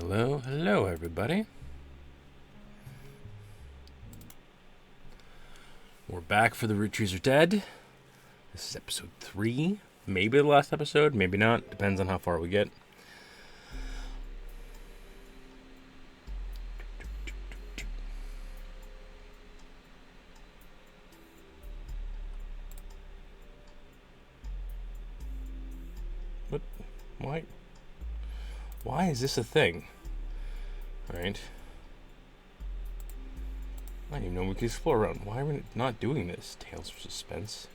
Hello, hello, everybody. We're back for the Roottrees are dead. This is episode 3. Maybe the last episode, maybe not. Depends on how far we get. What? Why? Why is this a thing? Alright. I didn't even know we could explore around. Why are we not doing this? Tales of Suspense.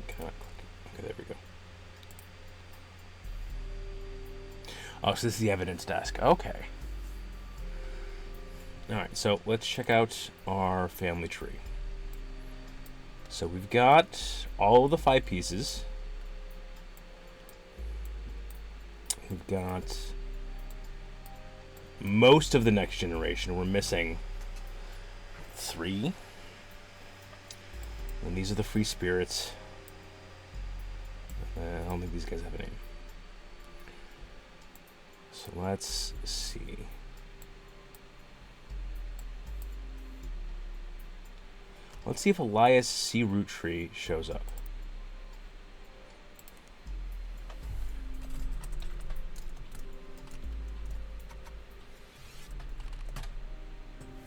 Cannot click it. Okay, there we go. Oh, so this is the evidence desk. Okay. Alright, so let's check out our family tree. So we've got all of the 5 pieces. We've got most of the next generation. We're missing 3. And these are the free spirits. I don't think these guys have a name. So let's see. Let's see if Elias C. Roottree shows up.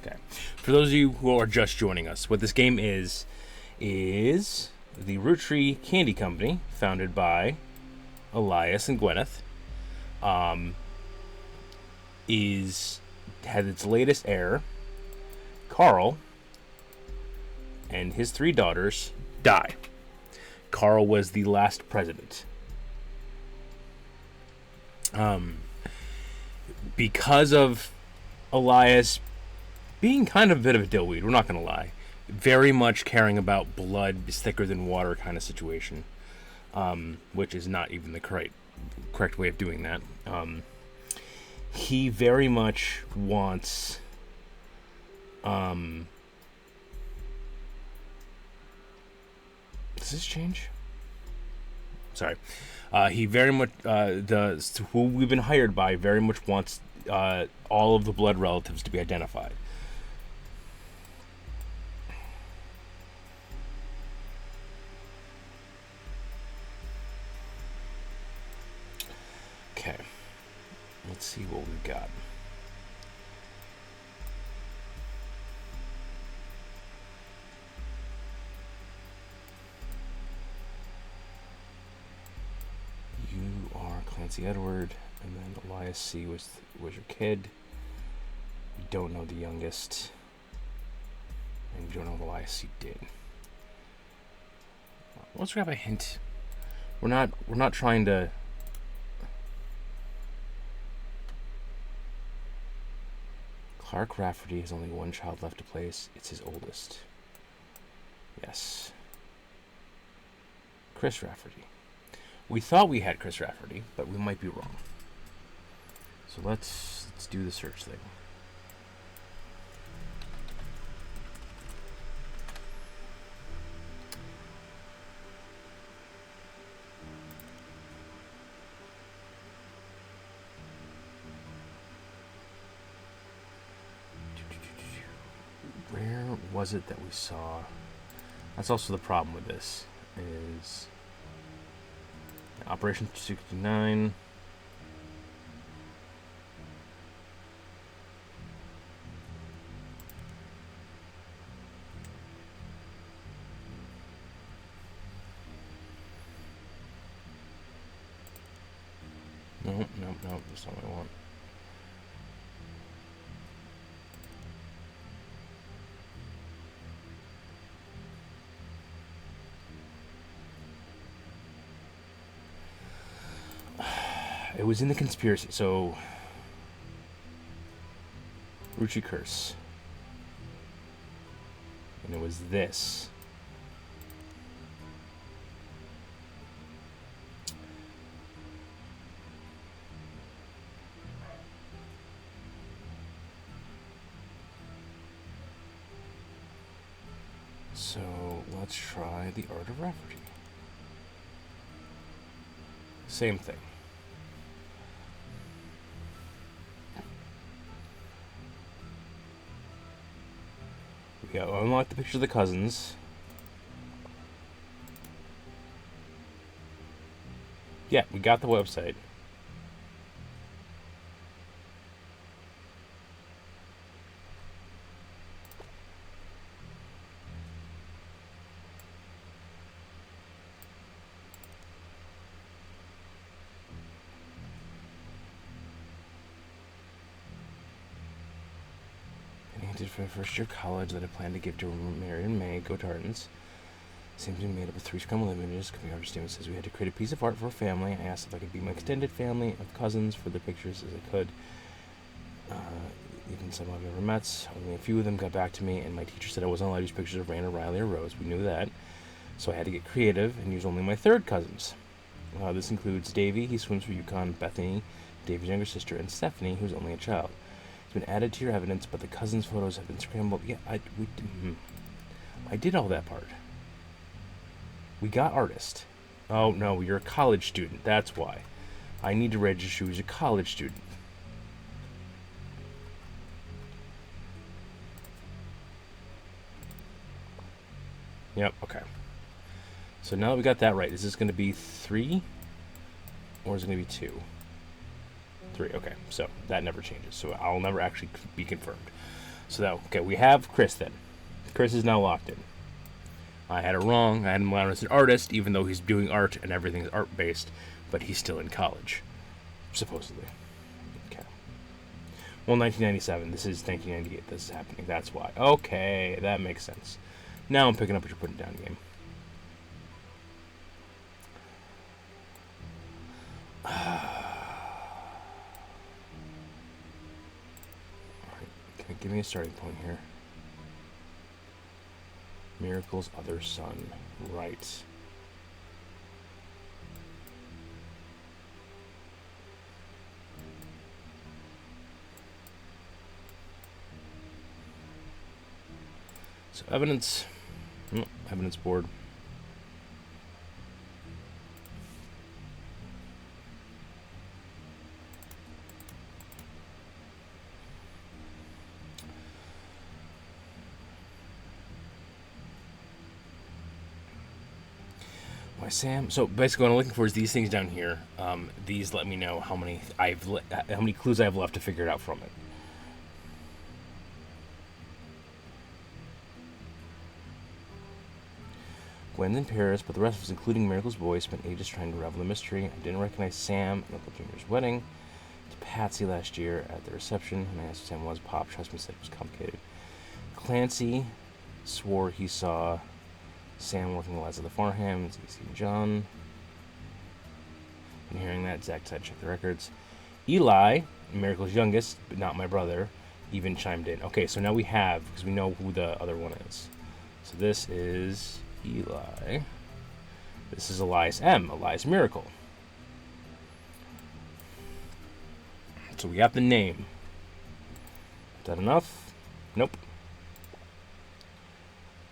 Okay. For those of you who are just joining us, what this game is the Roottrees Candy Company, founded by Elias and Gwyneth, had its latest heir, Carl, and his 3 daughters die. Carl was the last president. Because of Elias being kind of a bit of a dillweed, we're not going to lie, very much caring about blood is thicker than water kind of situation, which is not even the correct way of doing that. He very much wants does this change? Sorry. He very much, who we've been hired by, very much wants all of the blood relatives to be identified. Okay. Let's see what we've got. You are Clancy Edward, and then Elias C. was your kid. You don't know the youngest, and you don't know what Elias C. did. Let's grab a hint. We're not trying to. Clark Rafferty has only one child left to place. It's his oldest. Yes. Chris Rafferty. We thought we had Chris Rafferty, but we might be wrong. So let's do the search thing. Where was it that we saw? That's also the problem with this, is Operation 69. Nope, that's not what I want. It was in the conspiracy, so Roottrees Curse. And it was this. So let's try the Art of Rafferty. Same thing. We got unlock the picture of the cousins. Yeah, we got the website. For my first year of college that I plan to give to Mary and May, go Tartans. Seems to be made up of 3 scrambled images. Coming art statement says we had to create a piece of art for a family. I asked if I could be my extended family of cousins for the pictures as I could. Even some I've never met. Only a few of them got back to me, and my teacher said I wasn't allowed to use pictures of Rand or Riley or Rose. We knew that. So I had to get creative and use only my 3rd cousins. This includes Davy, he swims for Yukon, Bethany, Davy's younger sister, and Stephanie, who's only a child. It's been added to your evidence, but the cousins' photos have been scrambled. Yeah, I did all that part. We got artist. Oh, no, you're a college student. That's why. I need to register you as a college student. Yep, okay. So now that we got that right, is this going to be 3? Or is it going to be 2? 3, okay. So that never changes. So I'll never actually be confirmed. So that, okay, we have Chris then. Chris is now locked in. I had it wrong. I had him down as an artist, even though he's doing art and everything is art-based, but he's still in college, supposedly. Okay. Well, 1997. This is 1998. This is happening. That's why. Okay, that makes sense. Now I'm picking up what you're putting down, game. Alright, give me a starting point here. Miracle's other son. Right. So evidence. Evidence board. Why, Sam? So basically, what I'm looking for is these things down here. These let me know how many clues I have left to figure it out from it. Gwen's in Paris, but the rest of us, including Miracle's boys, spent ages trying to unravel the mystery. I didn't recognize Sam at Uncle Junior's wedding. To Patsy last year at the reception, and I asked who Sam was. Pop, trust me, said it was complicated. Clancy swore he saw Sam working the lights of the Farnhams, E.C. and John. And hearing that, Zach said check the records. Eli, Miracle's youngest, but not my brother, even chimed in. Okay, so now we have, because we know who the other one is. So this is Eli. This is Elias M. Elias Miracle. So we got the name. Is that enough? Nope.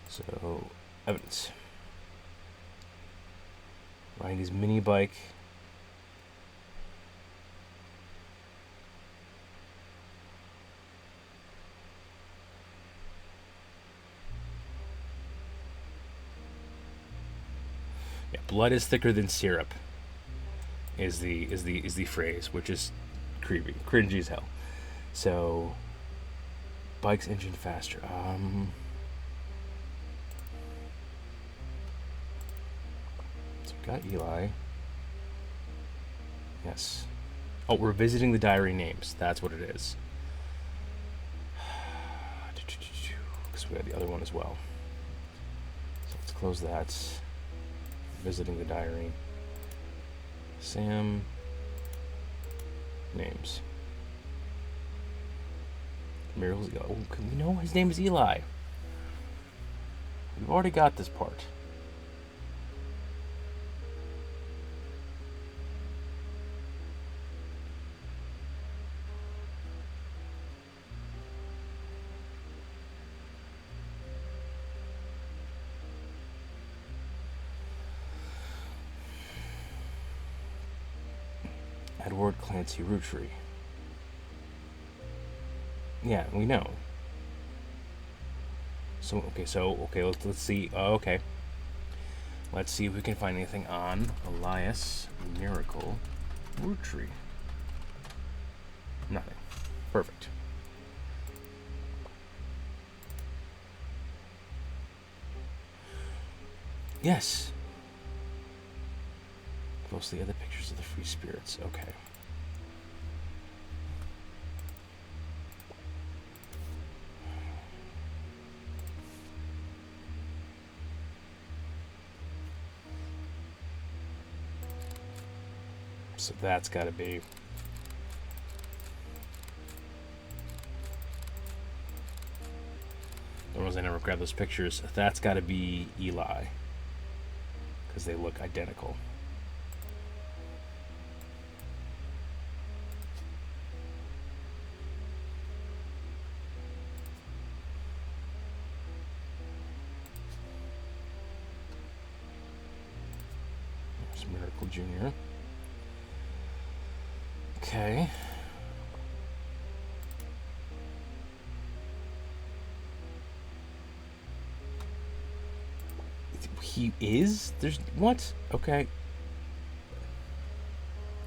So, evidence. Riding his mini bike. Yeah, blood is thicker than syrup. Is the phrase, which is creepy, cringy as hell. So, bike's engine faster. So we got Eli. Yes. Oh, we're visiting the diary names. That's what it is. Because we had the other one as well. So let's close that. Visiting the diary. Sam. Names. Miracle's. Oh, we know his name is Eli. We've already got this part. Edward Clancy Rootree. Yeah, we know. So let's see. Okay, let's see if we can find anything on Elias Miracle Rootree. Nothing. Perfect. Yes. Mostly other pictures of the free spirits. Okay. So that's got to be. The ones I never grabbed those pictures. That's got to be Eli. Because they look identical. There's Miracle Jr. Okay. He is? There's what? Okay.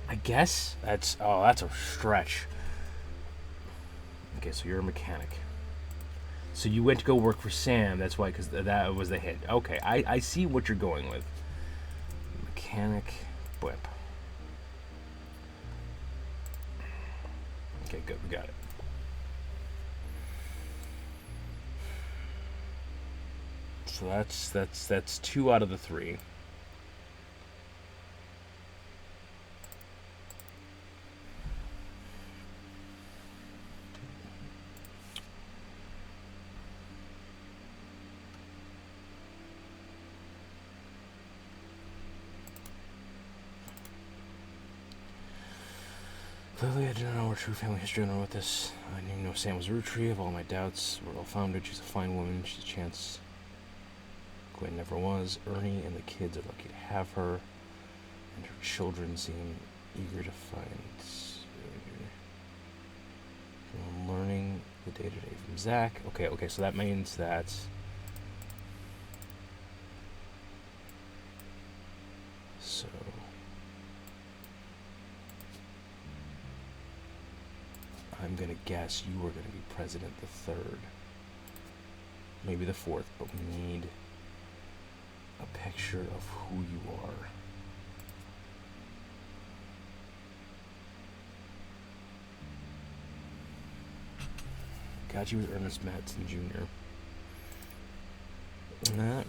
I guess that's a stretch. Okay, so you're a mechanic. So you went to go work for Sam. That's why, because that was the hint. Okay, I see what you're going with. Mechanic, blip. Okay, good. We got it. So that's 2 out of the 3. Clearly, I didn't know her true family history. I don't know what this. I didn't even know Sam was a Rootree. Of all my doubts were all founded. She's a fine woman. She's a chance. Gwen never was. Ernie and the kids are lucky to have her, and her children seem eager to find. I'm learning the day-to-day from Zach. Okay, so that means that. So. I'm gonna guess you are gonna be president the 3rd. Maybe the 4th, but we need a picture of who you are. Got you with Ernest Madsen Jr. That.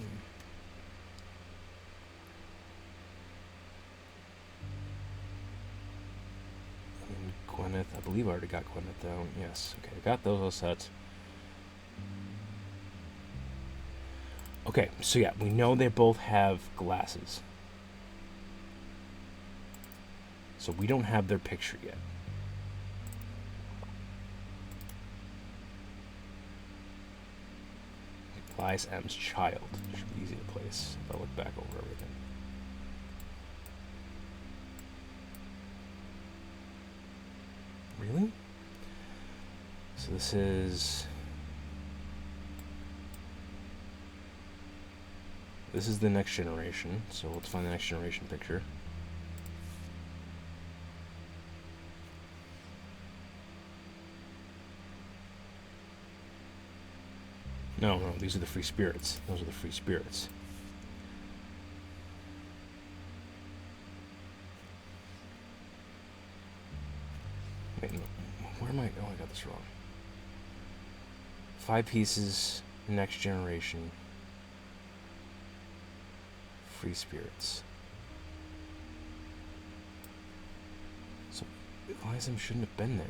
And Gwyneth, I believe I already got Gwyneth down. Yes, okay, I got those all set. Okay, so yeah, we know they both have glasses. So we don't have their picture yet. Elias M's child. Should be easy to place if I look back over everything. Really? So this is... This is the next generation, so let's find the next generation picture. No, these are the free spirits. Those are the free spirits. Wait, no, where am I? Oh, I got this wrong. 5 pieces, next generation. Free spirits. So Elias shouldn't have been there.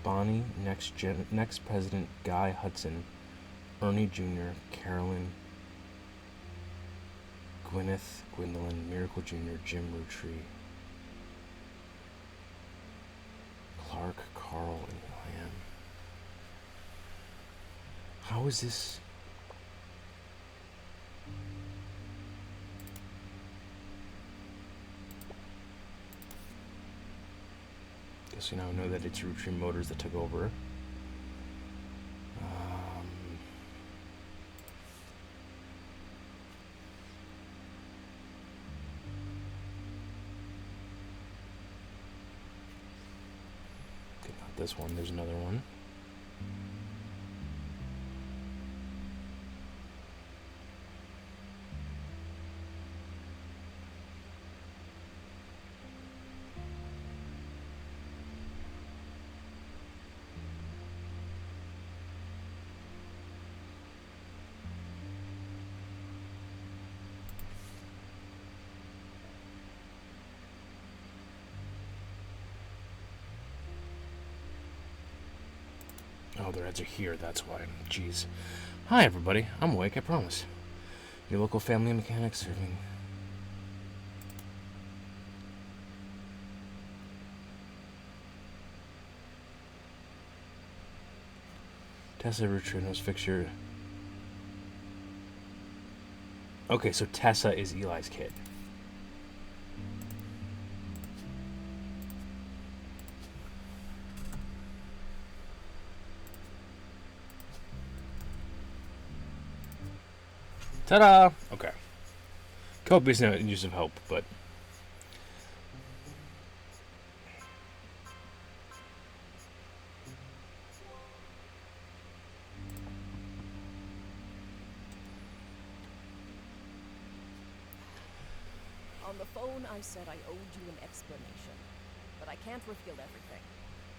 Bonnie, next president Guy Hudson, Ernie Jr., Carolyn, Gwyneth, Gwendolyn, Miracle Jr., Jim Rootree. How is this? Guess we now know that it's Roottrees Motors that took over. Okay, not this one. There's another one. Oh, their ads are here, that's why. Jeez. Hi, everybody. I'm awake, I promise. Your local family mechanic serving. Tessa Roottrees fixture. Okay, so Tessa is Eli's kid. Ta-da! Okay. Copious no use of hope, but... On the phone, I said I owed you an explanation, but I can't reveal everything.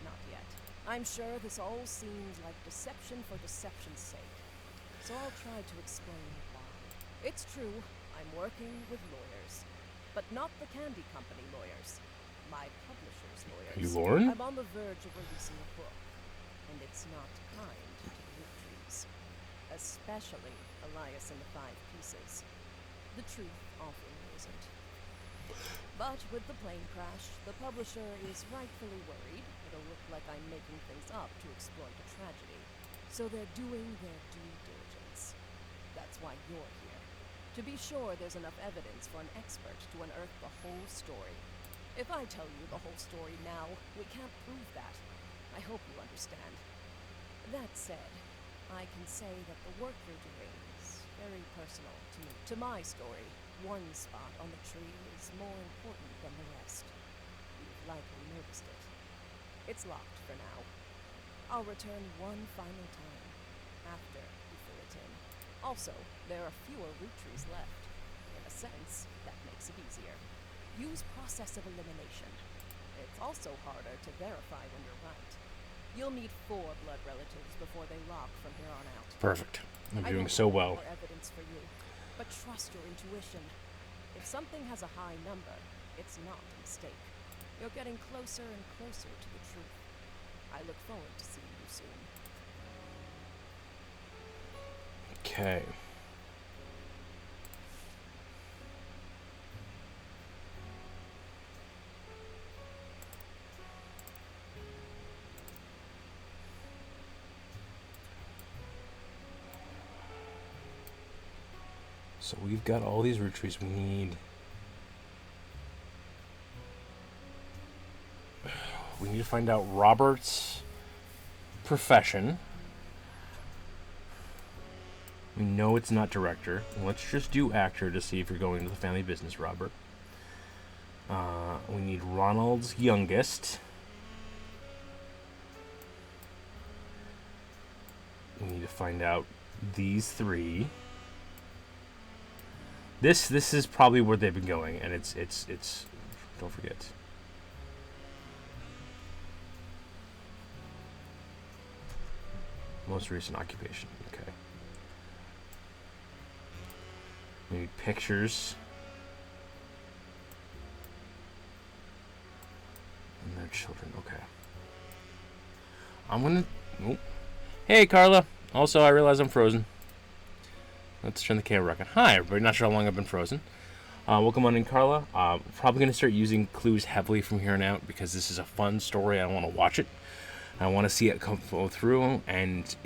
Not yet. I'm sure this all seems like deception for deception's sake, so I'll try to explain why. It's true, I'm working with lawyers, but not the candy company lawyers. My publisher's lawyers. Are you Lauren? I'm on the verge of releasing a book, and it's not kind to the Roottrees, especially Elias and the Five Pieces. The truth often isn't. But with the plane crash, the publisher is rightfully worried it'll look like I'm making things up to exploit a tragedy. So they're doing their due diligence. That's why you're here. To be sure there's enough evidence for an expert to unearth the whole story. If I tell you the whole story now, we can't prove that. I hope you understand. That said, I can say that the work you're doing is very personal to me. To my story, one spot on the tree is more important than the rest. You've likely noticed it. It's locked for now. I'll return one final time, after you fill it in. Also, there are fewer Roottrees left. In a sense, that makes it easier. Use process of elimination. It's also harder to verify when you're right. You'll need 4 blood relatives before they lock from here on out. Perfect. I'm doing so well. More evidence for you, but trust your intuition. If something has a high number, it's not a mistake. You're getting closer and closer to the truth. I look forward to seeing you soon. Okay. So we've got all these Roottrees we need. We need to find out Robert's profession. We know it's not director. Let's just do actor to see if you're going into the family business, Robert. We need Ronald's youngest. We need to find out these 3. This is probably where they've been going, and it's don't forget. Most recent occupation. Okay. We need pictures. And their children. Okay. I'm gonna. Oh. Hey, Carla. Also, I realize I'm frozen. Let's turn the camera back on. Hi, everybody. Not sure how long I've been frozen. Welcome on in, Carla. Probably going to start using clues heavily from here on out because this is a fun story. I want to watch it. I want to see it come through, and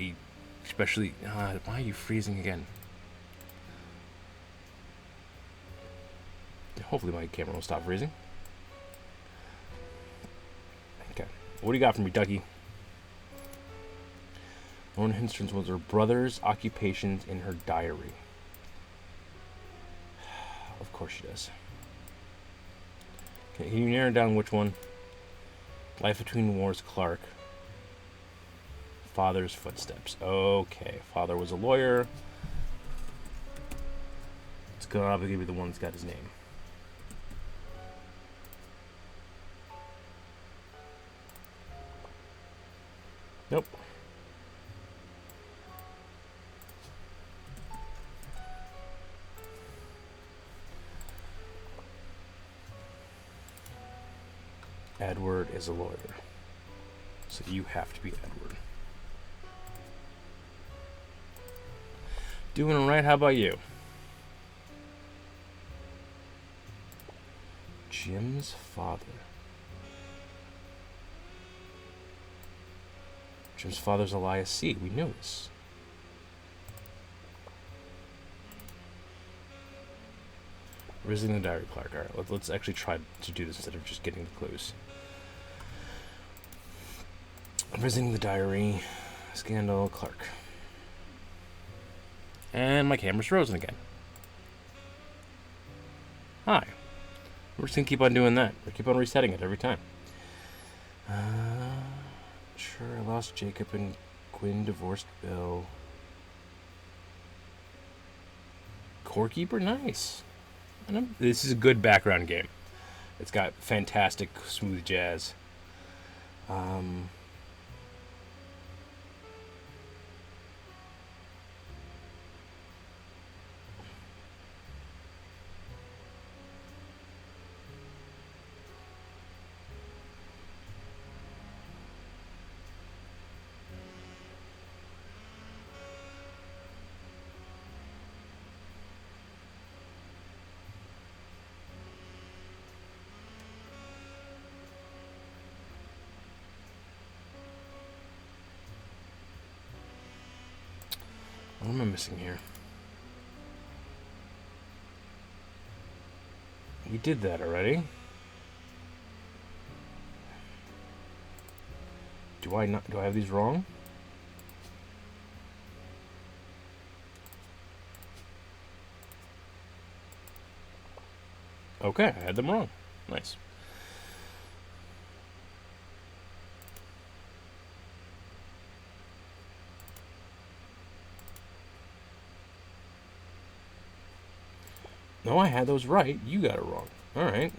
Especially, why are you freezing again? Hopefully my camera will stop freezing. Okay. What do you got for me, Ducky? One hindrance was her brother's occupations in her diary. Of course she does. Okay, can you narrow down which one? Life Between Wars, Clark. Father's footsteps. Okay, father was a lawyer. It's gonna obviously be the one that's got his name. Nope. Edward is a lawyer. So you have to be Edward. Doing all right. How about you? Jim's father. Jim's father's Elias C. We knew this. Revisiting the diary, Clark. All right, let's actually try to do this instead of just getting the clues. Revisiting the diary, scandal, Clark. And my camera's frozen again. Hi. We're just gonna keep on doing that. We're keep on resetting it every time. Sure, I lost Jacob and Quinn divorced Bill. Corekeeper, nice. This is a good background game. It's got fantastic smooth jazz. What am I missing here? We did that already. Do I have these wrong? Okay, I had them wrong. Nice. No, I had those right. You got it wrong. All right.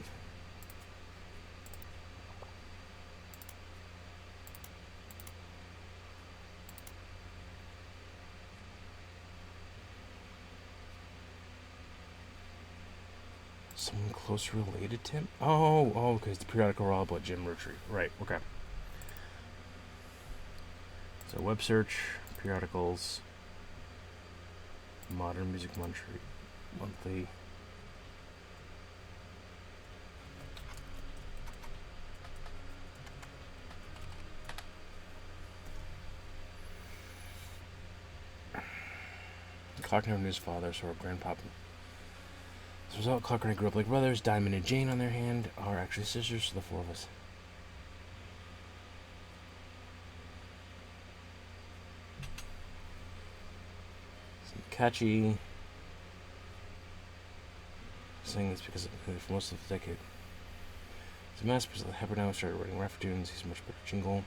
Someone close related to him? Oh, because the periodical raw blood Jim Roottrees. Right, okay. So web search, periodicals, modern music monthly. Clark never knew his father, so our grandpapa. As a result, Clark and I grew up like brothers. Diamond and Jane, on their hand, are actually sisters, so the four of us. Some catchy. Saying this because for most of the decade. He's a masterpiece of the Hepper now started writing rap tunes. He's a much better jingle.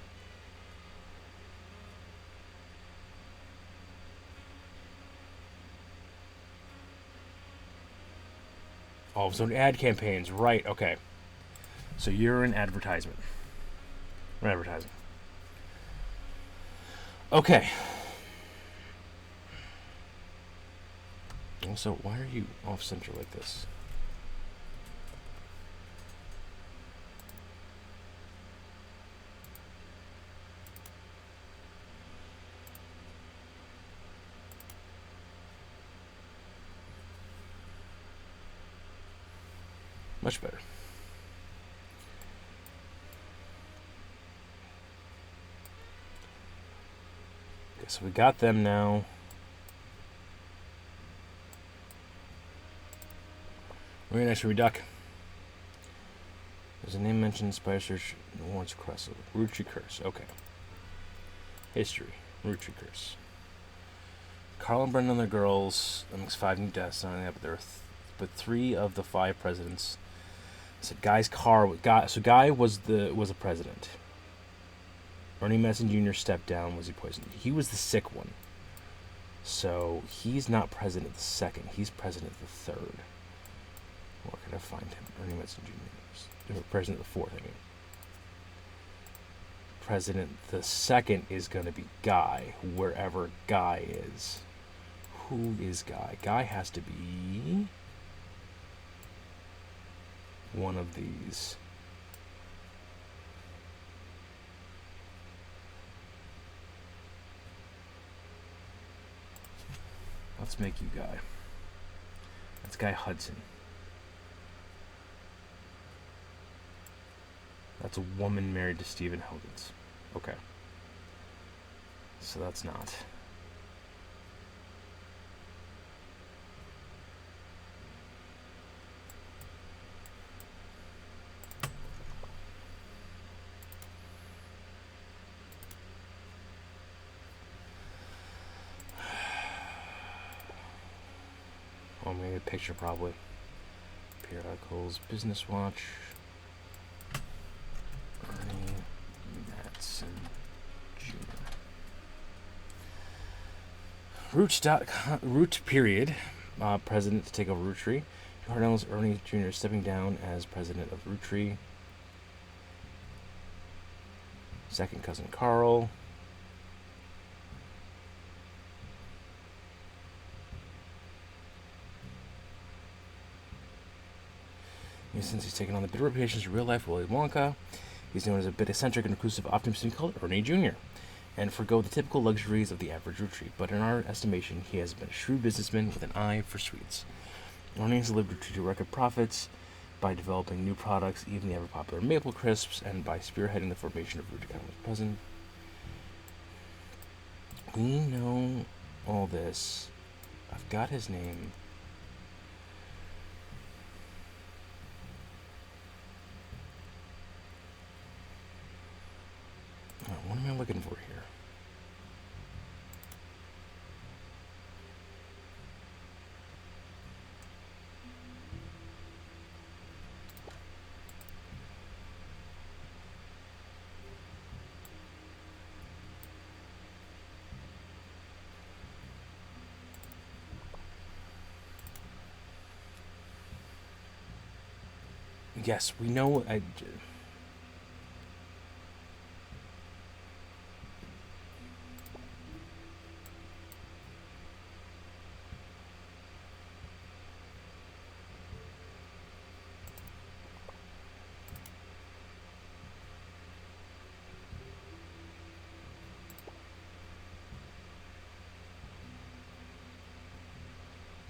Oh, so ad campaigns, right? Okay. So you're an advertisement. We're advertising. Okay. Also, why are you off center like this? Much better. so we got them now. Very nice, Duck. There's a name mentioned, Spider Search, Warrants Cressel. Roottrees Curse, okay. History, Roottrees Curse. Carl and Brenda and their girls, amongst 5 new deaths, not only that, but 3 of the 5 presidents. So Guy's car, Guy was a president. Ernie Madsen Jr. stepped down. Was he poisoned? He was the sick one. So he's not president the 2nd. He's president the 3rd. Where can I find him? Ernie Madsen Jr. President the 4th, I mean. President the 2nd is going to be Guy, wherever Guy is. Who is Guy? Guy has to be one of these. Let's make you Guy. That's Guy Hudson. That's a woman married to Stephen Hogan's. Okay. So that's not. Oh, maybe a picture probably. Periodicals, Business Watch. Ernie Madsen Jr. Root period. President to take over Roottrees. Cardinals Ernie Jr. stepping down as president of Roottrees. Second cousin Carl. Since he's taken on the bitter reputations of real-life Willy Wonka, he's known as a bit eccentric and reclusive, often simply called Ernie Jr., and forgo the typical luxuries of the average Roottrees. But in our estimation, he has been a shrewd businessman with an eye for sweets. Ernie has lived Roottrees to record profits by developing new products, even the ever-popular Maple Crisps, and by spearheading the formation of Roottrees Company's president. We know all this. I've got his name. What am I looking for here? Yes, we know.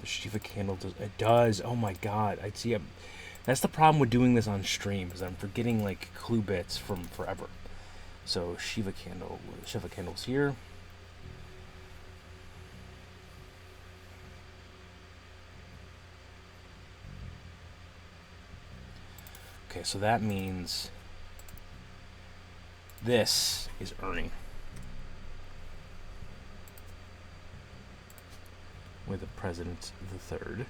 The Shiva candle does. It does. Oh my god. I see. That's the problem with doing this on stream, is I'm forgetting like clue bits from forever. So Shiva candle's here. Okay, so that means this is Ernie. With the president the 3rd.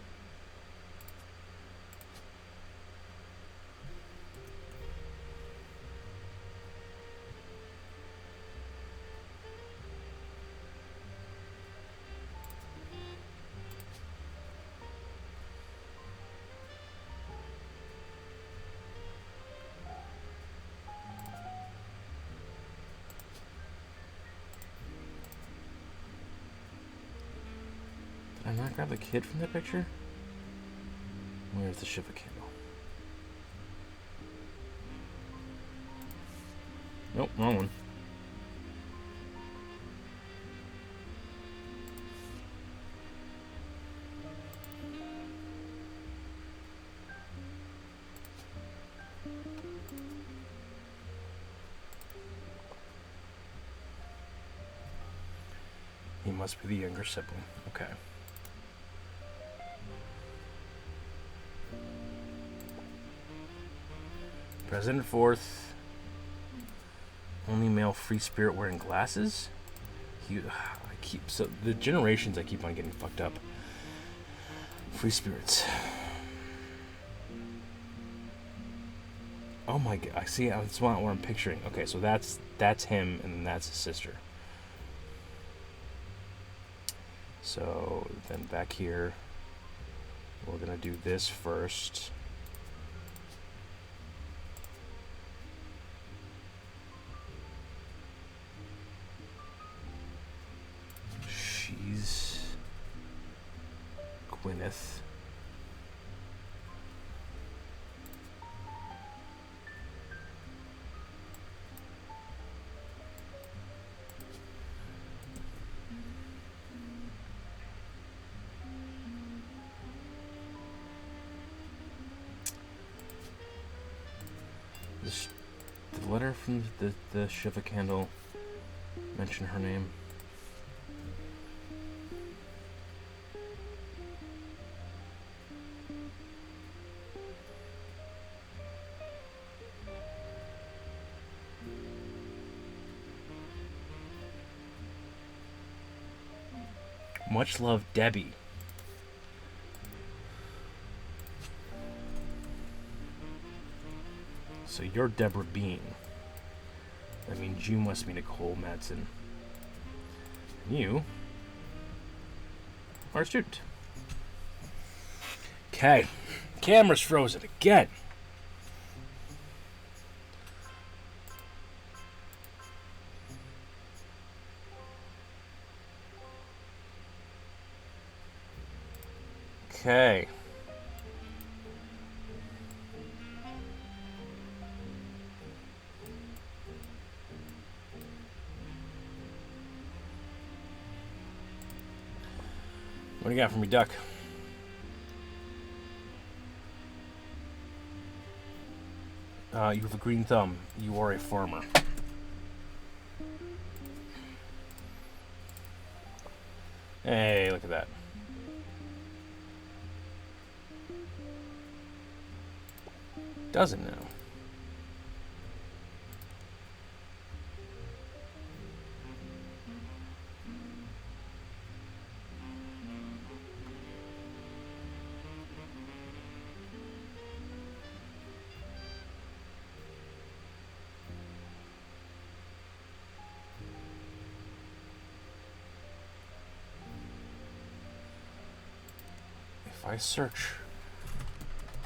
Did I not grab the kid from that picture? Where's the Shiva candle? Nope, wrong one. must be the younger sibling. Okay. President Fourth. Only male free spirit wearing glasses? So the generations I keep on getting fucked up. Free spirits. Oh my god! I see. That's what I'm picturing. Okay, so that's him, and then that's his sister. So then back here, we're gonna do this first. She's Gwyneth. The letter from the Shiva candle mention her name. Much love, Debbie. So you're Deborah Bean. That means you must be Nicole Madsen. And you are a student. Okay. Camera's frozen again. Okay. What do you got for me, Duck? You have a green thumb. You are a farmer. Hey, look at that. Doesn't know. If I search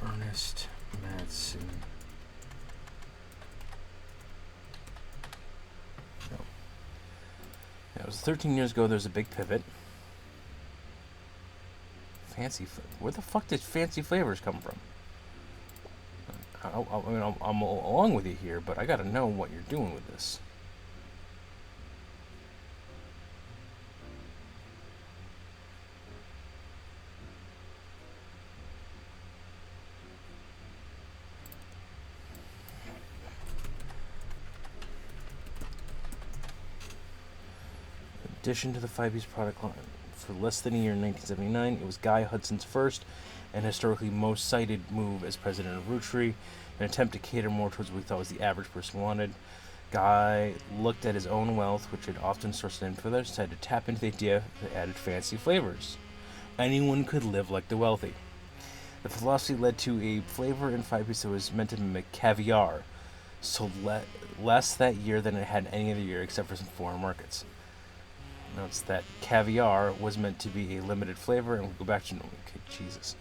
Ernest Madsen. No. Yeah, it was 13 years ago. There's a big pivot. Where the fuck did fancy flavors come from? I'm along with you here, but I gotta know what you're doing with this. In addition to the 5-piece product line, for less than a year in 1979, it was Guy Hudson's first and historically most cited move as president of Roottrees, an attempt to cater more towards what we thought was the average person wanted. Guy looked at his own wealth, which had often sourced in for others, decided to tap into the idea that added fancy flavors. Anyone could live like the wealthy. The philosophy led to a flavor in 5-piece that was meant to mimic caviar, so less that year than it had any other year except for some foreign markets. Notes that caviar was meant to be a limited flavor, and we'll go back to okay, Jesus.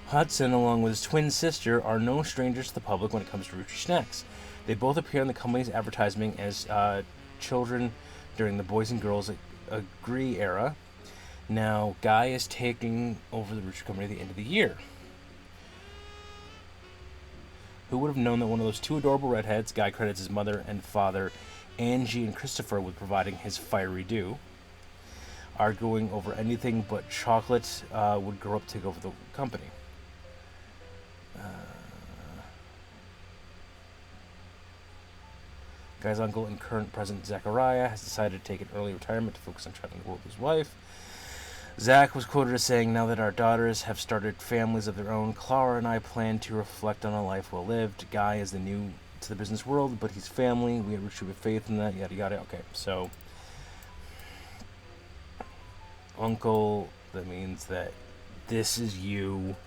Hudson, along with his twin sister, are no strangers to the public when it comes to Roottrees snacks. They both appear in the company's advertising as children during the Boys and Girls Agree era. Now, Guy is taking over the Roottrees company at the end of the year. Who would have known that one of those two adorable redheads, Guy credits his mother and father, Angie and Christopher, with providing his fiery due. arguing over anything but chocolate, would grow up to take over the company. Guy's uncle and current president Zachariah has decided to take an early retirement to focus on traveling the world with his wife. Zach was quoted as saying, "Now that our daughters have started families of their own, Clara and I plan to reflect on a life well lived. Guy is the new to the business world, but he's family. We have Roottrees faith in that, yada yada." Okay, so uncle, that means that this is you.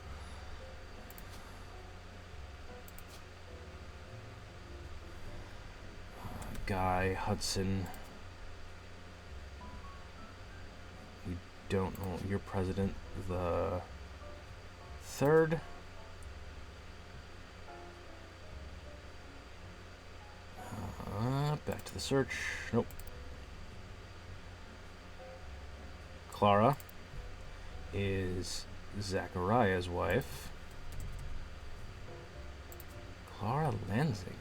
Guy, Hudson. We don't know. You're president the third. Back to the search. Nope. Clara is Zachariah's wife. Clara Lansing.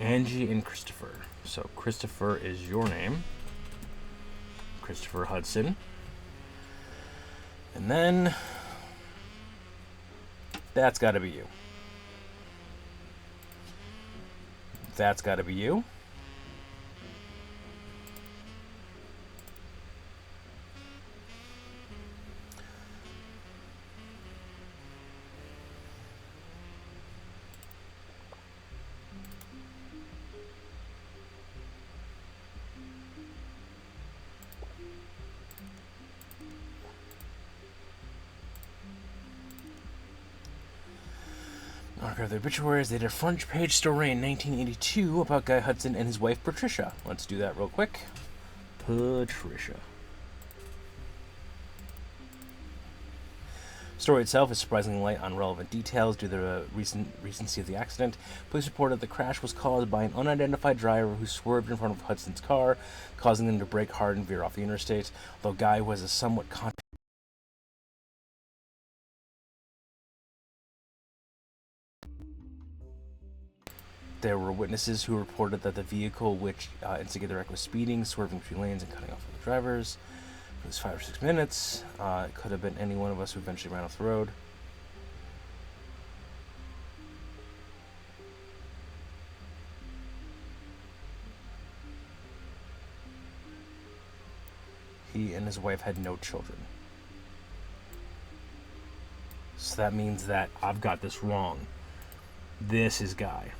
Angie and Christopher. So Christopher is your name. Christopher Hudson. And then that's got to be you. That's got to be you. The obituaries, they did a front page story in 1982 about Guy Hudson and his wife Patricia. Let's do that real quick. Patricia. Story itself is surprisingly light on relevant details due to the recency of the accident. Police reported the crash was caused by an unidentified driver who swerved in front of Hudson's car, causing them to brake hard and veer off the interstate. Although Guy was a somewhat There were witnesses who reported that the vehicle which instigated the wreck was speeding, swerving between lanes, and cutting off other drivers. It was 5 or 6 minutes. It could have been any one of us who eventually ran off the road. He and his wife had no children. So that means that I've got this wrong. This is Guy.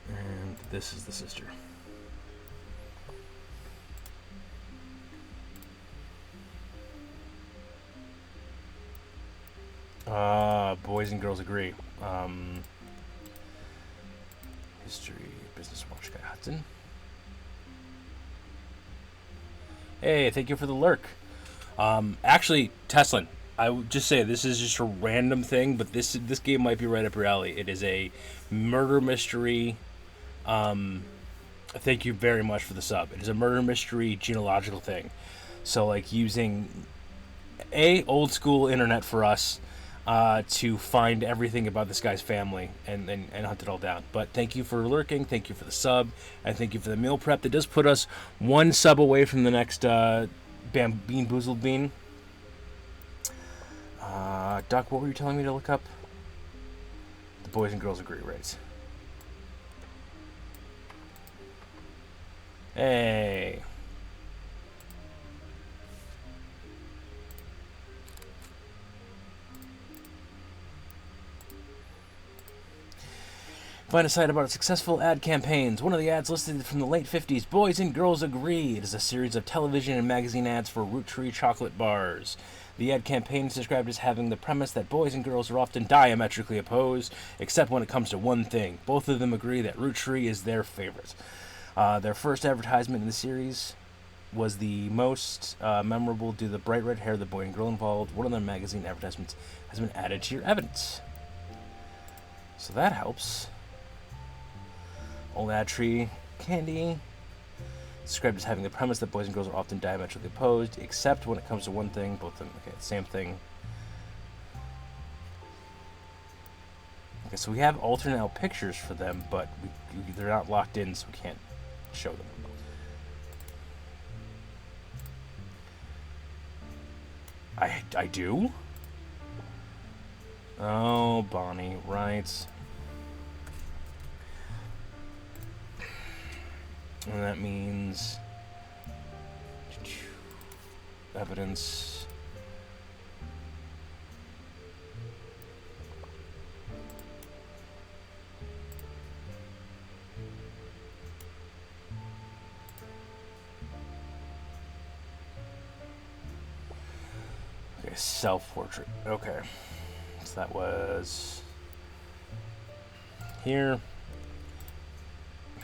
And this is the sister. Boys and girls agree. History, business watch, Guy Hudson. Hey, thank you for the lurk. Actually, Teslin, I would just say this is just a random thing, but this game might be right up your alley. It is a murder mystery. Thank you very much for the sub. It is a murder mystery genealogical thing. So, like, using old school internet for us to find everything about this guy's family and hunt it all down. But thank you for lurking, thank you for the sub, and thank you for the meal prep. That does put us one sub away from the next Bean Boozled Bean. Doc, what were you telling me to look up? The boys and girls agree, right? Hey. Find a site about successful ad campaigns. One of the ads listed from the late 50s, Boys and Girls Agree. It is a series of television and magazine ads for Roottrees chocolate bars. The ad campaign is described as having the premise that boys and girls are often diametrically opposed, except when it comes to one thing. Both of them agree that Roottrees is their favorite. Their first advertisement in the series was the most memorable due to the bright red hair of the boy and girl involved. One of their magazine advertisements has been added to your evidence. So that helps. Old ad tree candy. Described as having the premise that boys and girls are often diametrically opposed, except when it comes to one thing. Both of them, okay, same thing. Okay, so we have alternate out pictures for them, but they're not locked in, so we can't show them. I do? Oh, Bonnie, right. And that means evidence. Okay, self-portrait. Okay. So that was here.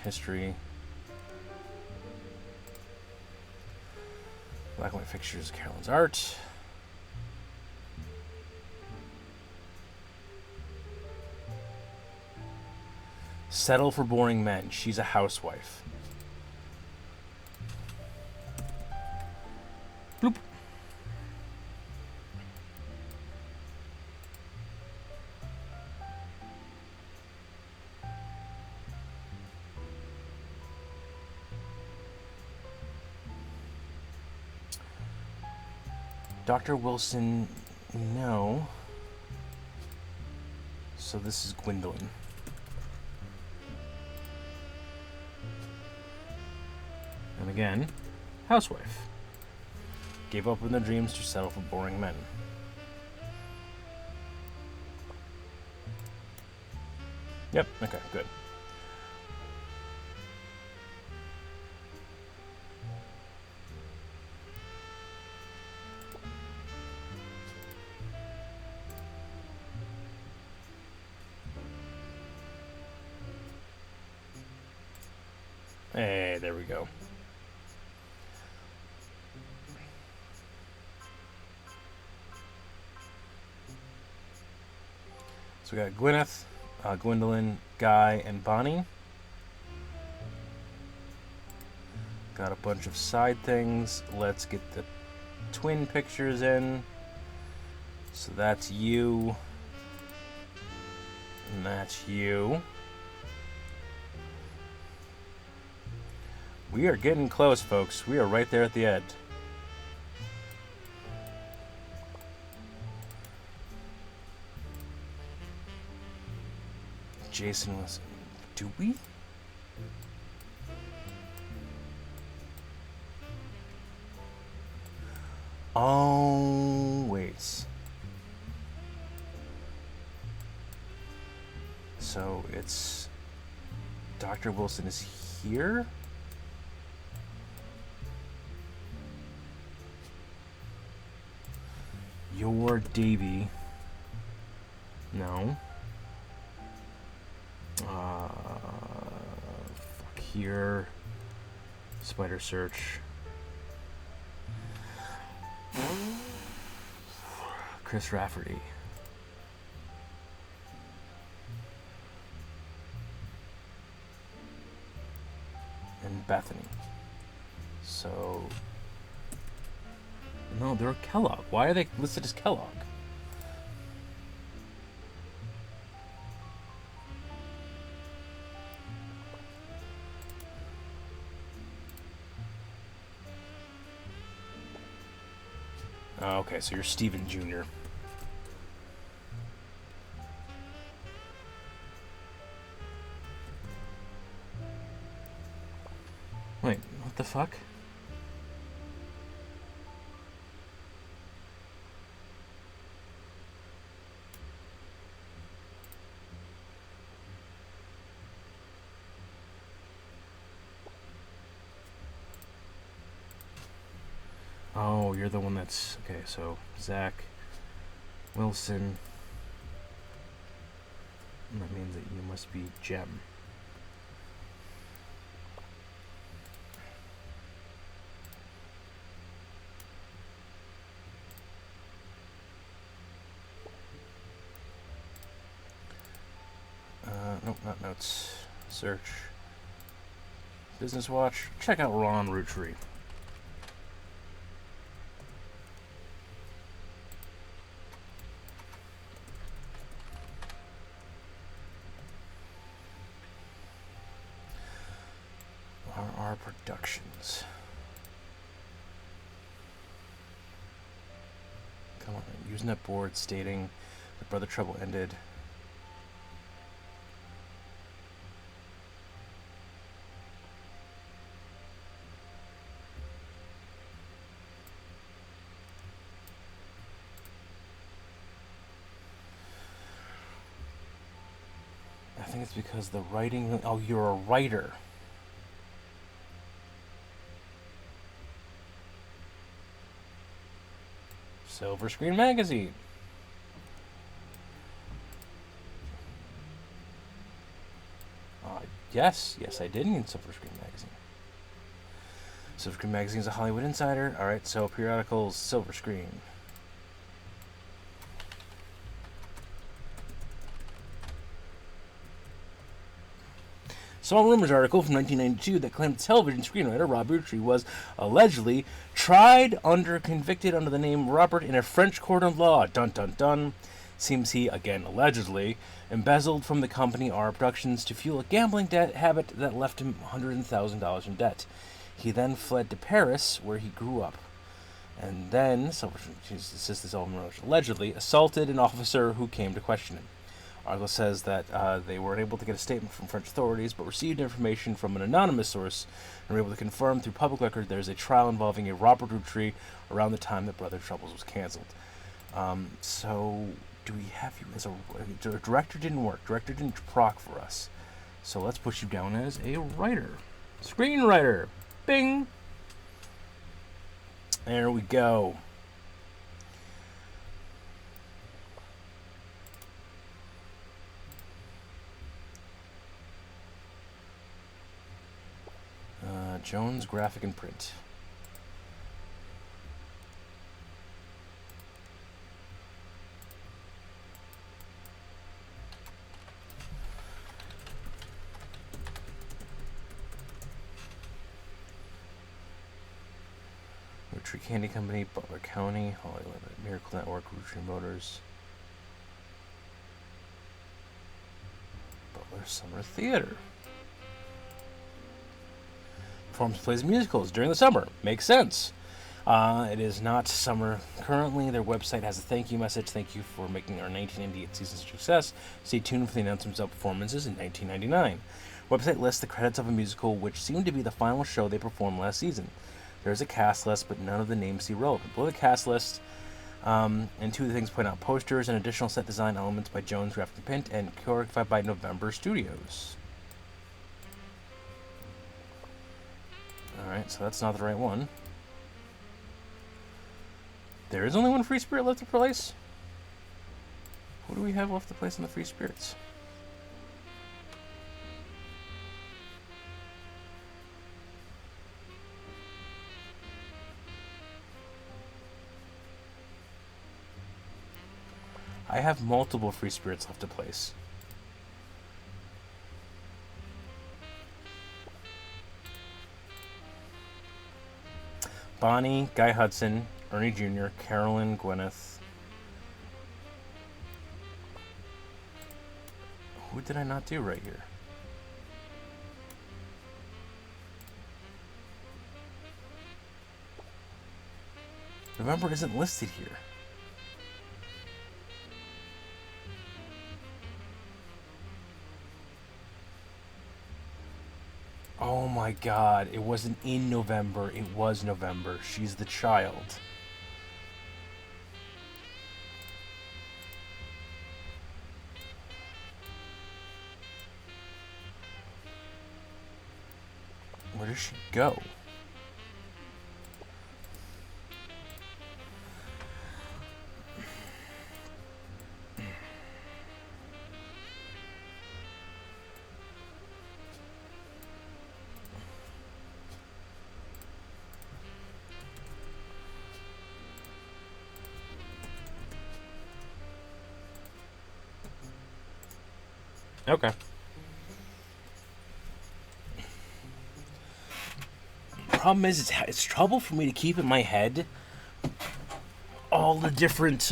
History. Black and white fixtures, Carolyn's art. Settle for boring men. She's a housewife. Bloop. Dr. Wilson, no. So this is Gwendolyn. And again, housewife. Gave up on their dreams to settle for boring men. Yep, okay, good. Hey, there we go. So we got Gwyneth, Gwendolyn, Guy, and Bonnie. Got a bunch of side things. Let's get the twin pictures in. So that's you. And that's you. We are getting close, folks. We are right there at the end. Jason was... Do we? Oh, wait. So it's... Dr. Wilson is here? You're Davy. No. Fuck here. Spider search. Chris Rafferty. And Bethany. So... No, they're Kellogg. Why are they listed as Kellogg? Oh, okay, so you're Stephen Jr. Wait, what the fuck? Oh, you're the one that's... Okay, so Zach Wilson. And that means that you must be Jem. Nope, not notes. Search. Business Watch. Check out Ron Roottrees. RR Productions. Come on, Usenet board stating the Brother Trouble ended. I think it's because the writing. Oh, you're a writer. Silver Screen Magazine. Yes, I did need Silver Screen Magazine. Silver Screen Magazine is a Hollywood Insider. Alright, so periodicals, Silver Screen. Saw a Rumors article from 1992 that claimed television screenwriter Rob Roottrees was allegedly tried convicted under the name Robert in a French court of law. Dun dun dun. Seems he, again allegedly, embezzled from the company R Productions to fuel a gambling debt habit that left him $100,000 in debt. He then fled to Paris, where he grew up, and then, allegedly assaulted an officer who came to question him. Article says that they weren't able to get a statement from French authorities, but received information from an anonymous source and were able to confirm through public record there's a trial involving a Robert Roottrees around the time that Brother Troubles was canceled. So, do we have you as a director? Didn't work. Director didn't proc for us. So let's put you down as a writer. Screenwriter. Bing. There we go. Jones Graphic and Print. Roottrees Candy Company, Butler County, Hollywood, Miracle Network, Roottrees Motors, Butler Summer Theater. Performs plays and musicals during the summer. Makes sense. It is not summer currently. Their website has a thank you message. Thank you for making our 1998 season a success. Stay tuned for the announcements of performances in 1999. Website lists the credits of a musical which seemed to be the final show they performed last season. There is a cast list, but none of the names seem relevant. Below the cast list, and two of the things point out posters and additional set design elements by Jones Graphic and Print and choreographed by November Studios. Alright, so that's not the right one. There is only one free spirit left to place? What do we have left to place on the free spirits? I have multiple free spirits left to place. Bonnie, Guy Hudson, Ernie Jr., Carolyn, Gwyneth. Who did I not do right here? November isn't listed here. Oh my god, it wasn't in November, it was November. She's the child. Where does she go? Okay. problem is, it's trouble for me to keep in my head all the different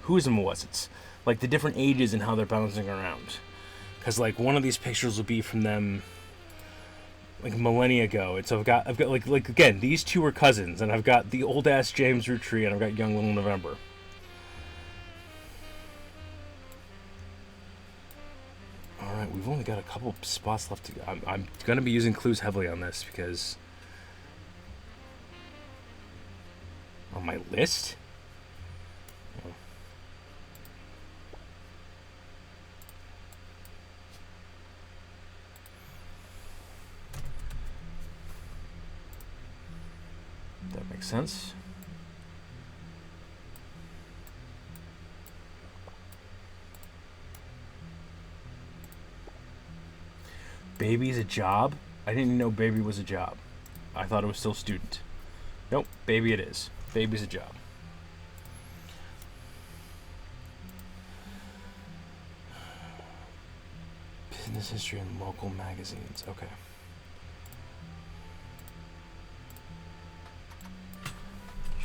who's and was it's like the different ages and how they're bouncing around. Because like one of these pictures will be from them like millennia ago. And so I've got like again, these two are cousins, and I've got the old ass James Roottrees, and I've got young little November. All right, we've only got a couple spots left to go. I'm gonna be using clues heavily on this because on my list. That makes sense. Baby's a job? I didn't even know baby was a job. I thought it was still student. Nope, baby it is. Baby's a job. Business history and local magazines. Okay.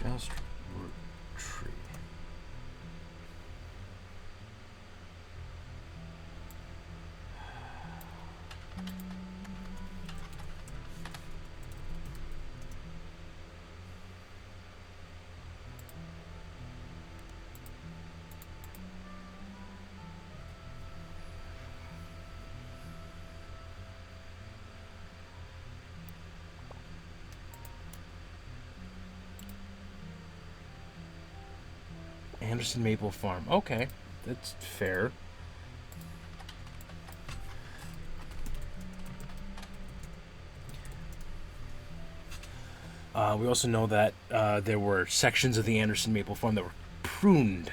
Just Roottrees. Anderson Maple Farm. Okay, that's fair. We also know that there were sections of the Anderson Maple Farm that were pruned.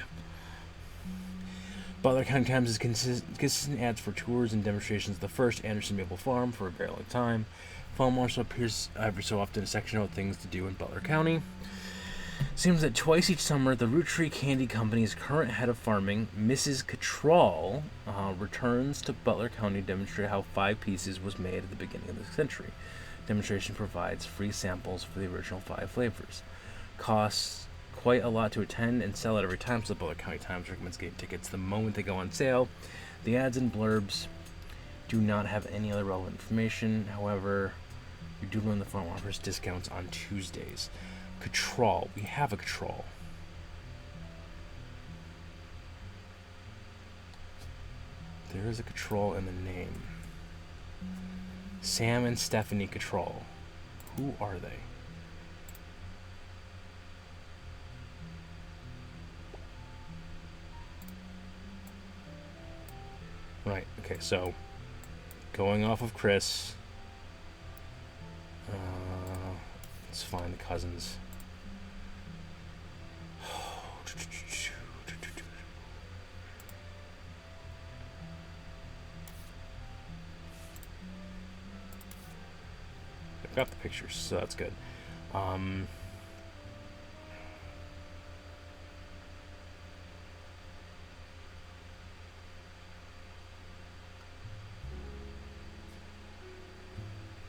Butler County Times is consistent ads for tours and demonstrations of the first Anderson Maple Farm for a very long time. Farm also appears every so often in a section of things to do in Butler County. Seems that twice each summer, the Roottrees Candy Company's current head of farming, Mrs. Cattrall, returns to Butler County to demonstrate how 5 pieces was made at the beginning of the century. Demonstration provides free samples for the original 5 flavors. Costs quite a lot to attend and sell it every time, so the Butler County Times recommends getting tickets the moment they go on sale. The ads and blurbs do not have any other relevant information. However, you do learn the farm offers discounts on Tuesdays. Cattrall. We have a Cattrall. There is a Cattrall in the name. Sam and Stephanie Cattrall. Who are they? Right, okay, so going off of Chris, let's find the cousins. I've got the pictures, so that's good.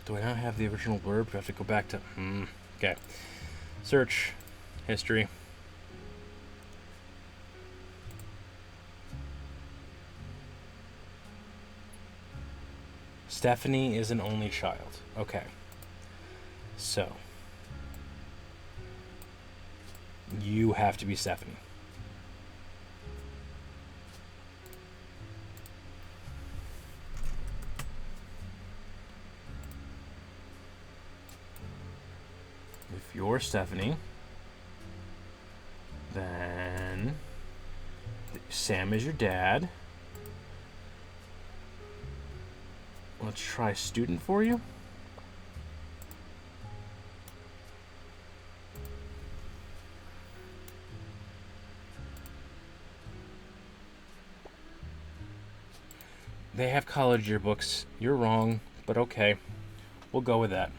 Do I not have the original blurb? Do I have to go back to... Okay. Search. History. Stephanie is an only child. Okay. So. You have to be Stephanie. If you're Stephanie, then Sam is your dad. Let's try student for you. They have college yearbooks. You're wrong, but okay. We'll go with that.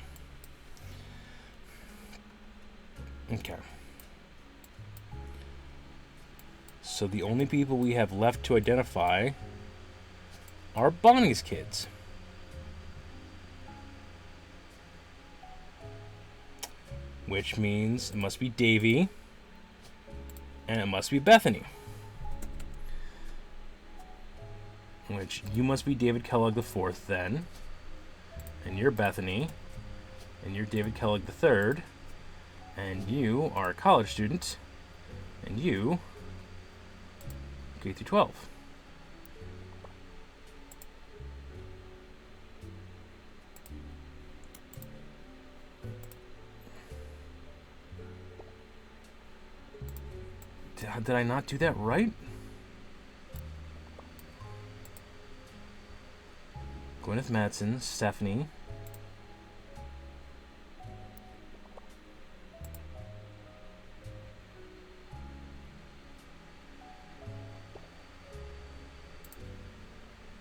Okay. So the only people we have left to identify are Bonnie's kids. which means it must be Davy, and it must be Bethany. Which you must be David Kellogg the fourth then, and you're Bethany, and you're David Kellogg the third, and you are a college student, and you K through 12. Did I not do that right? Gwyneth Madsen, Stephanie.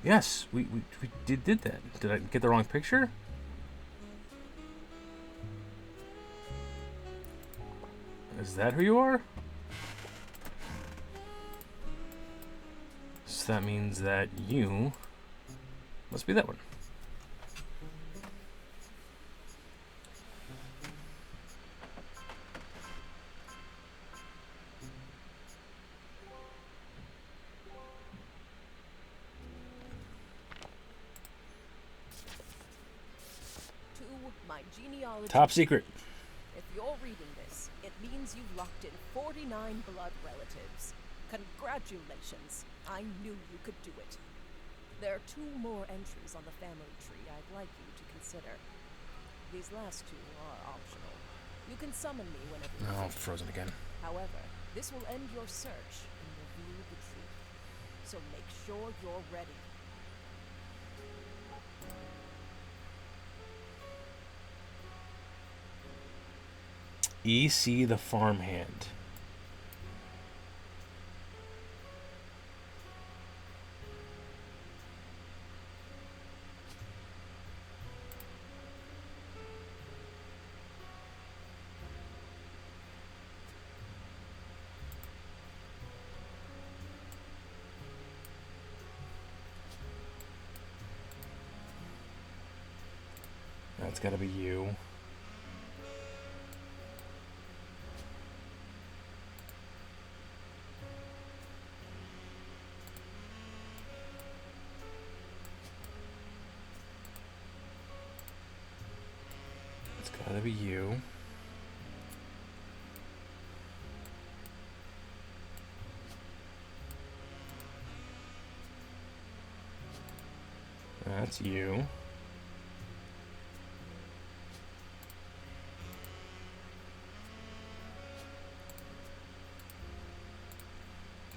Yes, we did that. Did I get the wrong picture? Is that who you are? So that means that you must be that one. To my genealogy. Top secret. If you're reading this, it means you've locked in 49 blood relatives. Congratulations. I knew you could do it. There are 2 more entries on the family tree I'd like you to consider. These last 2 are optional. You can summon me whenever you Oh, want. frozen again. However, this will end your search and reveal the truth. So make sure you're ready. E.C. the farmhand. That's gotta be you. It's gotta be you. That's you.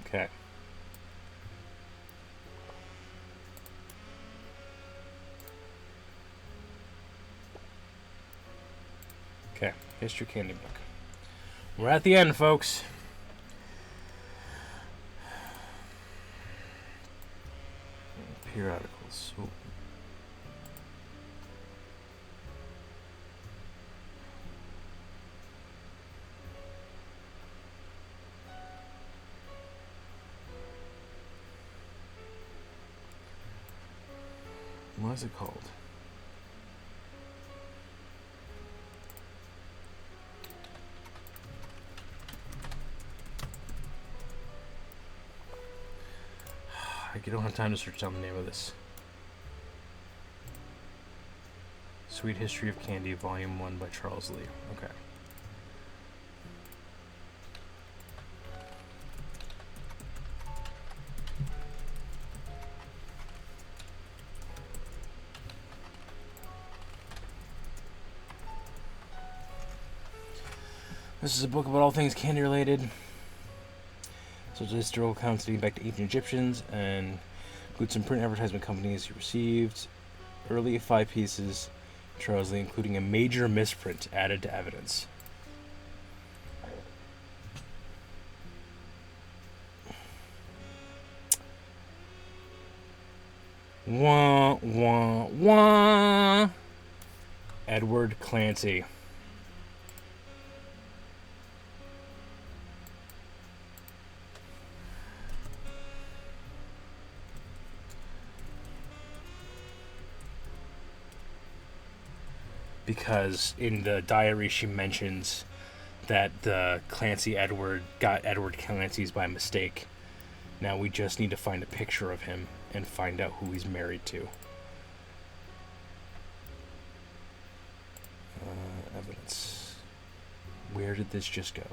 Okay. Okay, History Candy Book. We're at the end, folks. Periodicals. Ooh. What is it called? I don't have time to search down the name of this. Sweet History of Candy, Volume 1 by Charles Lee. Okay. This is a book about all things candy related. So it's historical accounts dating back to ancient Egyptians and includes some print advertisement companies who received early 5 pieces, Charles Lee, including a major misprint added to evidence. Wah, wah, wah. Edward Clancy. because in the diary she mentions that the Clancy Edward got Edward Clancy's by mistake. Now we just need to find a picture of him and find out who he's married to. Evidence. Where did this just go?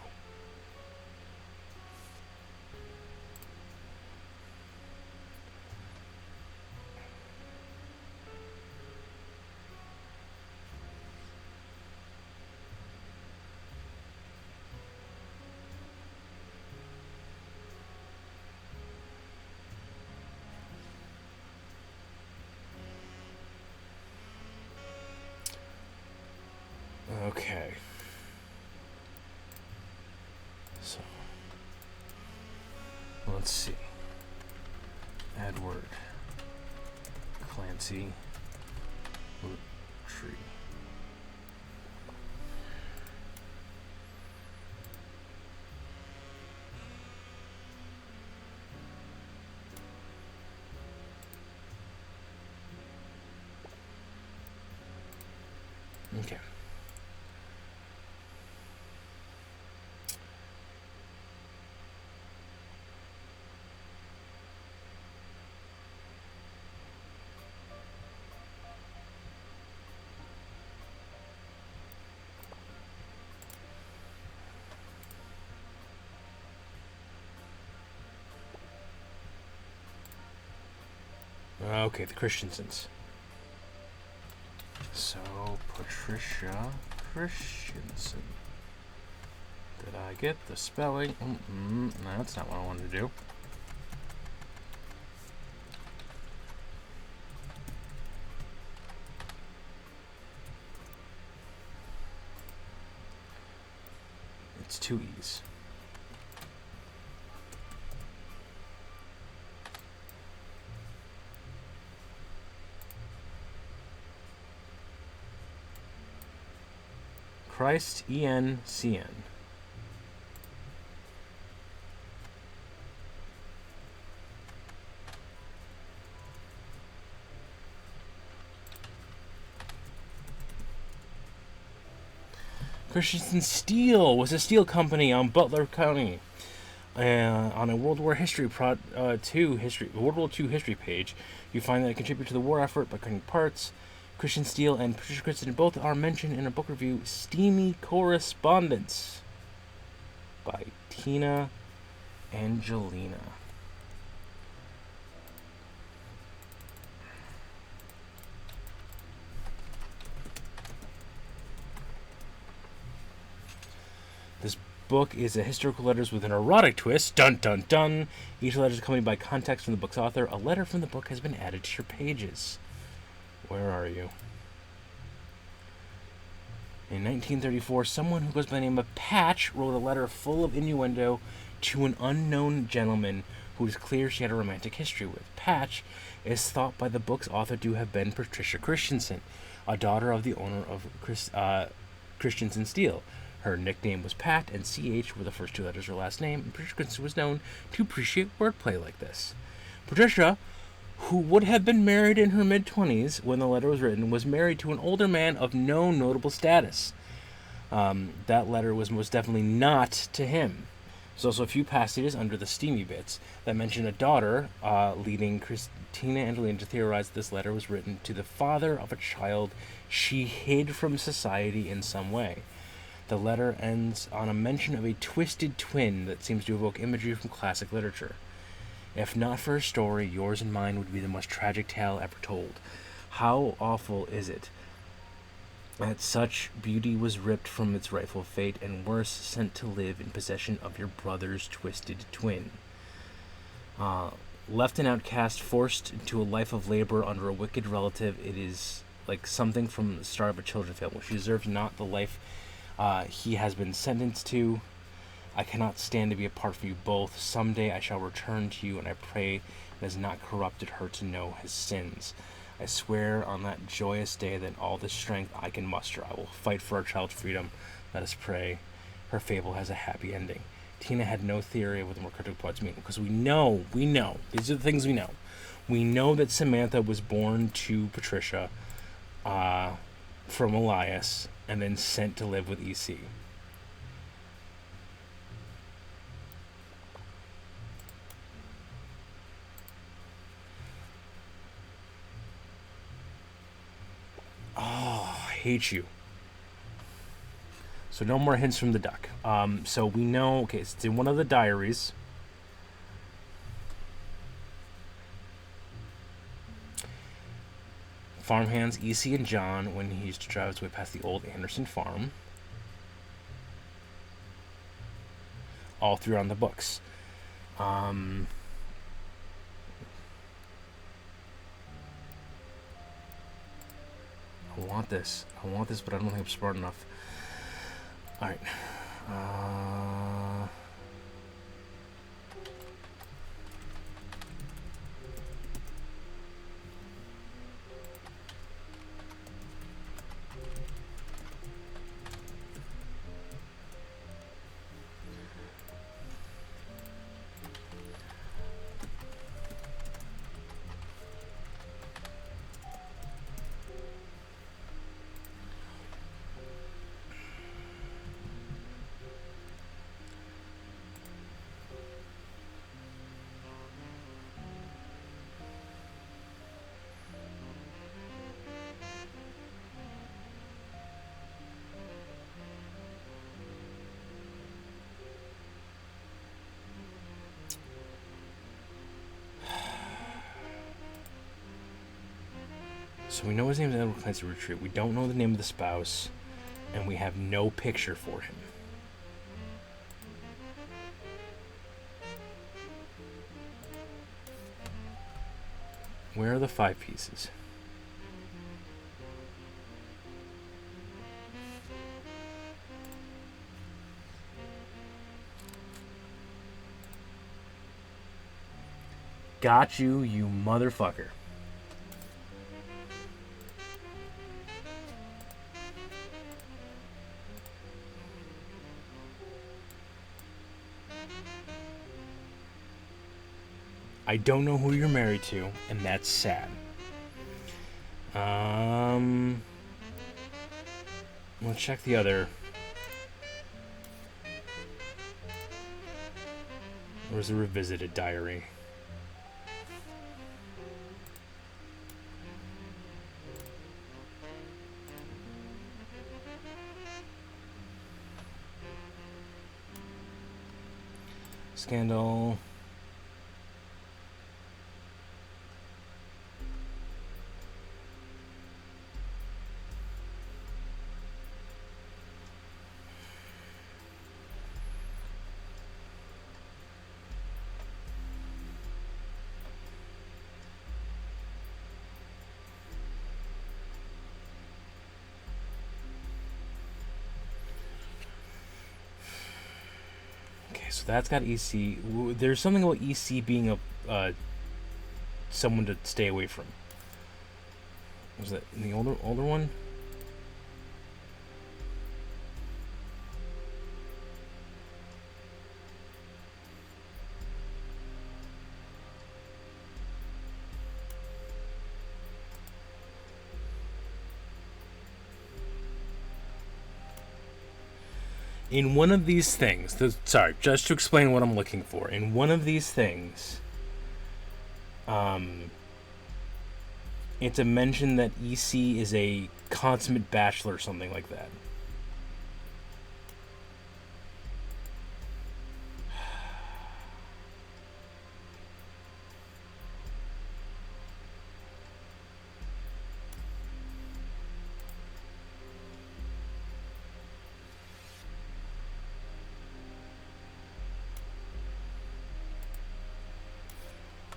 Okay. So, let's see. Edward Clancy Roottree. Okay. Okay, the Christiansens. So, Patricia Christensen. Did I get the spelling? No, that's not what I wanted to do. It's 2 E's. Christ, E-N-C-N. Christensen Steel was a steel company on Butler County. On a World War II history page, you find that it contributed to the war effort by cutting parts. Christian Steel and Patricia Christensen both are mentioned in a book review, Steamy Correspondence, by Tina Angelina. This book is a historical letters with an erotic twist. Dun dun dun. Each letter is accompanied by context from the book's author. A letter from the book has been added to your pages. Where are you? In 1934, someone who goes by the name of Patch wrote a letter full of innuendo to an unknown gentleman who is clear she had a romantic history with. Patch is thought by the book's author to have been Patricia Christensen, a daughter of the owner of Christensen Steel. Her nickname was Pat, and CH were the first 2 letters of her last name, and Patricia Christensen was known to appreciate wordplay like this. Patricia, who would have been married in her mid-20s when the letter was written, was married to an older man of no notable status. That letter was most definitely not to him. There's also a few passages under the steamy bits that mention a daughter, leading Christina Angelina to theorize that this letter was written to the father of a child she hid from society in some way. The letter ends on a mention of a twisted twin that seems to evoke imagery from classic literature. If not for her story, yours and mine would be the most tragic tale ever told. How awful is it that such beauty was ripped from its rightful fate, and worse, sent to live in possession of your brother's twisted twin? Left an outcast, forced into a life of labor under a wicked relative, it is like something from the start of a children's film. She deserves not the life he has been sentenced to. I cannot stand to be apart from you both. Someday I shall return to you, and I pray it has not corrupted her to know his sins. I swear on that joyous day that all the strength I can muster, I will fight for our child's freedom. Let us pray her fable has a happy ending. Tina had no theory of what the more critical parts mean, because we know, these are the things we know. We know that Samantha was born to Patricia from Elias and then sent to live with EC. Oh, I hate you. So no more hints from the duck. So we know, okay, it's in one of the diaries. Farmhands EC and John when he used to drive his way past the old Anderson farm. All through on the books. I want this, but I don't think I'm smart enough. Alright. So we know his name is Edward Clancy Roottrees. We don't know the name of the spouse, and we have no picture for him. Where are the 5 pieces? Got you, you motherfucker. I don't know who you're married to, and that's sad. Let's check the other. Where's the revisited diary? Scandal. So that's got EC. There's something about EC being a someone to stay away from. Was that in the older one? In one of these things, sorry, just to explain what I'm looking for. In one of these things, it's a mention that EC is a consummate bachelor or something like that.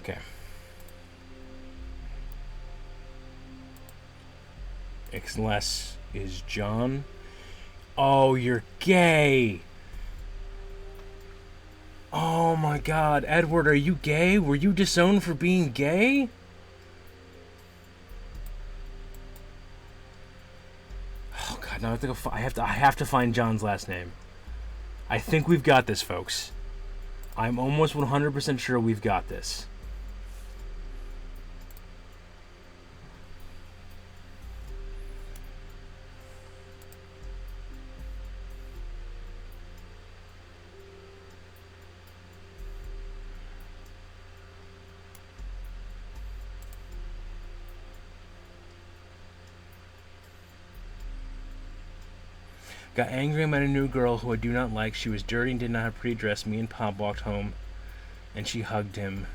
Okay. Unless is John. Oh, you're gay. Oh my God, Edward, are you gay? Were you disowned for being gay? Oh God, now I have to go. I have to find John's last name. I think we've got this, folks. I'm almost 100% sure we've got this. Got angry and met a new girl who I do not like. She was dirty and did not have a pretty dress. Me and Pop walked home, and she hugged him.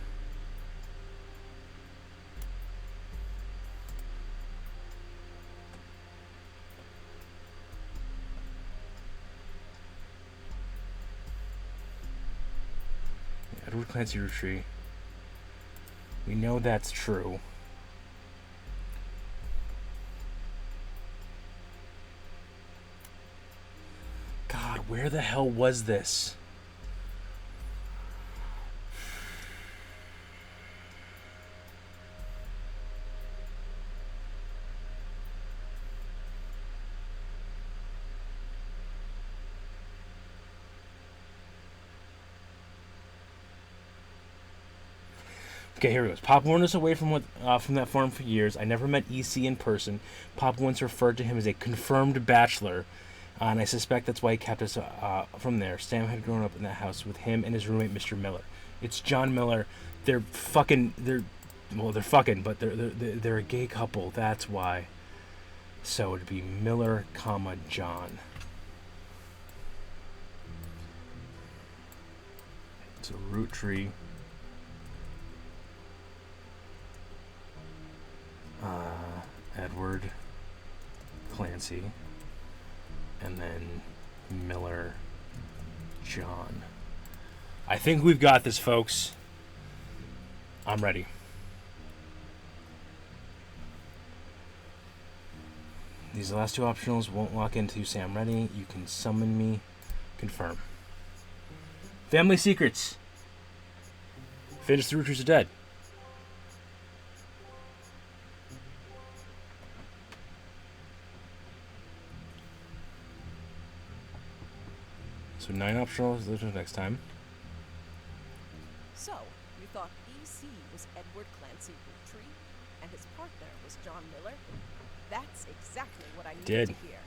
Edward Clancy Roottrees. We know that's true. God, where the hell was this? Okay, here it goes. Pop warned us away from that farm for years. I never met EC in person. Pop once referred to him as a confirmed bachelor, and I suspect that's why he kept us from there. Sam had grown up in that house with him and his roommate, Mr. Miller. It's John Miller. They're fucking. They're fucking, but they're a gay couple. That's why. So it'd be Miller, comma John. It's a Roottrees. Edward Clancy, and then Miller John. I think we've got this, folks. I'm ready. These last two optionals won't lock into Sam. Ready? You can summon me. Confirm. Family secrets. Finish the Roottrees are dead. So 9 optionals next time. So, you thought EC was Edward Clancy Roottrees and his partner was John Miller? That's exactly what I needed to hear.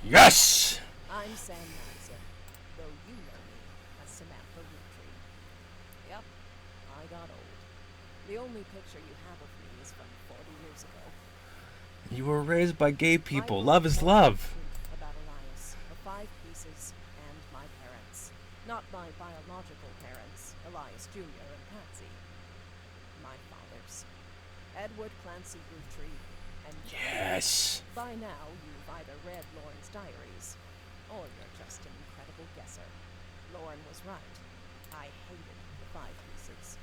Yes! I'm Sam Madison, though you know me as Samantha Roottrees. Yep, I got old. The only picture you have of me is from 40 years ago. You were raised by gay people. Love is love. About Elias, the 5 pieces, and my parents. Not my biological parents, Elias Jr. and Patsy. My fathers. Edward Clancy Roottrees and John. Yes. By now, you've either read Lauren's diaries, or you're just an incredible guesser. Lauren was right. I hated the 5 pieces.